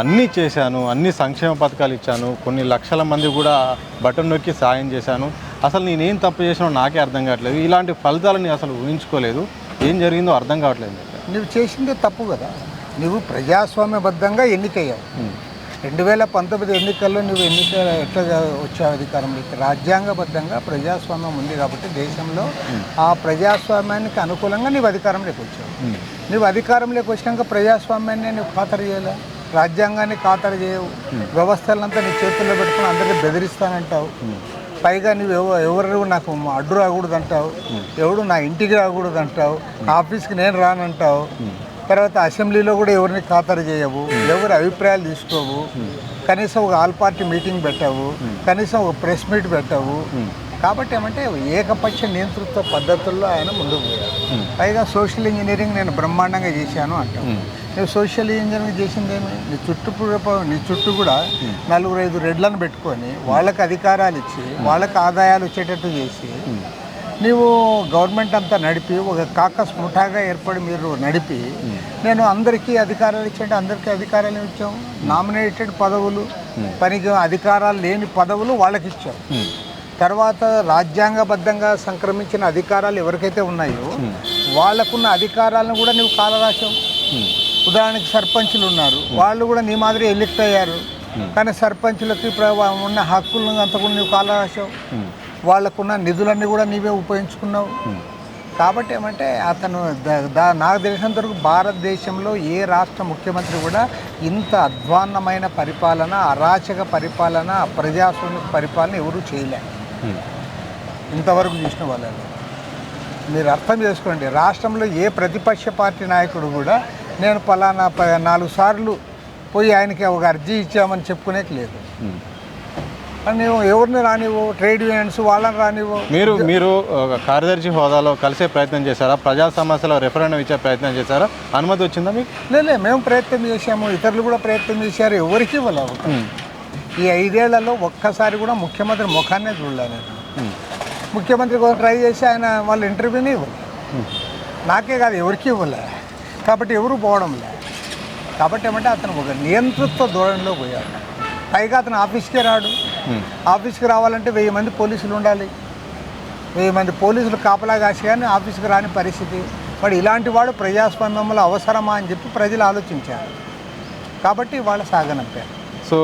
అన్నీ చేశాను, అన్ని సంక్షేమ పథకాలు ఇచ్చాను, కొన్ని లక్షల మంది కూడా బటన్ నొక్కి సాయం చేశాను, అసలు నేనేం తప్పు చేసినా నాకే అర్థం కావట్లేదు, ఇలాంటి ఫలితాలని అసలు ఊహించుకోలేదు, ఏం జరిగిందో అర్థం కావట్లేదు. నువ్వు చేసిందే తప్పు కదా. నువ్వు ప్రజాస్వామ్యబద్ధంగా ఎన్నికయ్యావు. 2019 ఎన్నికల్లో నువ్వు ఎట్లా వచ్చావు అధికారంలోకి? రాజ్యాంగబద్ధంగా ప్రజాస్వామ్యం ఉంది కాబట్టి దేశంలో ఆ ప్రజాస్వామ్యానికి అనుకూలంగా నువ్వు అధికారంలోకి వచ్చావు. నువ్వు అధికారంలోకి వచ్చినాక ప్రజాస్వామ్యాన్ని నువ్వు ఖాతరు చేయాలి, రాజ్యాంగాన్ని ఖాతరు చేయవు, వ్యవస్థలంతా నీ చేతుల్లో పెట్టుకుని అందరినీ బెదిరిస్తానంటావు. పైగా నువ్వు ఎవరు నాకు అడ్డు రాకూడదు అంటావు, ఎవడు నా ఇంటికి రాకూడదు అంటావు, ఆఫీస్కి నేను రానంటావు. తర్వాత అసెంబ్లీలో కూడా ఎవరిని ఖాతరు చేయవు, ఎవరి అభిప్రాయాలు తీసుకోవు, కనీసం ఒక ఆల్ పార్టీ మీటింగ్ పెట్టావు, కనీసం ఒక ప్రెస్ మీట్ పెట్టావు. కాబట్టి ఏమంటే ఏకపక్ష నియంతృత్వ పద్ధతుల్లో ఆయన ముందుకు పోయాడు. పైగా సోషల్ ఇంజనీరింగ్ నేను బ్రహ్మాండంగా చేశాను అంటావు. నువ్వు సోషల్ ఇంజనీరింగ్ చేసిందేమి? నీ చుట్టూ కూడా 4-5 రెడ్లను పెట్టుకొని వాళ్ళకి అధికారాలు ఇచ్చి వాళ్ళకి ఆదాయాలు వచ్చేటట్టు చేసి నీవు గవర్నమెంట్ అంతా నడిపి ఒక కాకస్ ముఠాగా ఏర్పడి మీరు నడిపి నేను అందరికీ అధికారాలు ఇచ్చాంటే అందరికీ అధికారాలు ఇచ్చాము. నామినేటెడ్ పదవులు, పనికి అధికారాలు లేని పదవులు వాళ్ళకి ఇచ్చాము. తర్వాత రాజ్యాంగబద్ధంగా సంక్రమించిన అధికారాలు ఎవరికైతే ఉన్నాయో వాళ్ళకున్న అధికారాలను కూడా నువ్వు కాలరాశావు. ఉదాహరణకి సర్పంచులు ఉన్నారు, వాళ్ళు కూడా నీ మాదిరి ఎలెక్ట్ అయ్యారు, కానీ సర్పంచులకి ఉన్న హక్కులను అంతా కూడా నువ్వు కాలరాశావు. వాళ్ళకున్న నిధులన్నీ కూడా నీవే ఉపయోగించుకున్నావు. కాబట్టి ఏమంటే అతను నాకు తెలిసినంత వరకు భారతదేశంలో ఏ రాష్ట్ర ముఖ్యమంత్రి కూడా ఇంత అధ్వాన్నమైన పరిపాలన, అరాచక పరిపాలన, అప్రజాస్వామిక పరిపాలన ఎవరూ చేయలేరు ఇంతవరకు చూసిన వాళ్ళు. మీరు అర్థం చేసుకోండి, రాష్ట్రంలో ఏ ప్రతిపక్ష పార్టీ నాయకుడు కూడా నేను పలానా 4 సార్లు పోయి ఆయనకి ఒక అర్జీ ఇచ్చామని చెప్పుకునేకి లేదు. నువ్వు ఎవరిని రానివ్వు, ట్రేడ్ యూనియన్స్ వాళ్ళని రానివ్వు. మీరు కార్యదర్శి హోదాలో కలిసే ప్రయత్నం చేశారా? ప్రజా సమస్యలో రెఫరెండం ఇచ్చే ప్రయత్నం చేశారా? అనుమతి వచ్చిందా మీకు? లేదు, మేము ప్రయత్నం చేశాము, ఇతరులు కూడా ప్రయత్నం చేశారు, ఎవరికి ఇవ్వలేవు. ఈ 5 ఏళ్లలో ఒక్కసారి కూడా ముఖ్యమంత్రి ముఖాన్నే చూడలేదు. ముఖ్యమంత్రి కోసం ట్రై చేసి ఆయన వాళ్ళ ఇంటర్వ్యూని ఇవ్వలేదు. నాకే కాదు ఎవరికి ఇవ్వలే. కాబట్టి ఎవరు పోవడం లేదు. కాబట్టి ఏమంటే అతను ఒక నియంతృత్వ ధోరణిలో పోయాడు. పైగా అతను ఆఫీస్కే రాడు. ఆఫీస్కి రావాలంటే 1000 మంది పోలీసులు ఉండాలి. 1000 మంది పోలీసులు కాపలా కాసి కానీ ఆఫీస్కి రాని పరిస్థితి. వాడు ఇలాంటి వాడు ప్రజాస్వామ్యంలో అవసరమా అని చెప్పి ప్రజలు ఆలోచించారు. కాబట్టి వాళ్ళు సాగనంపారు. సో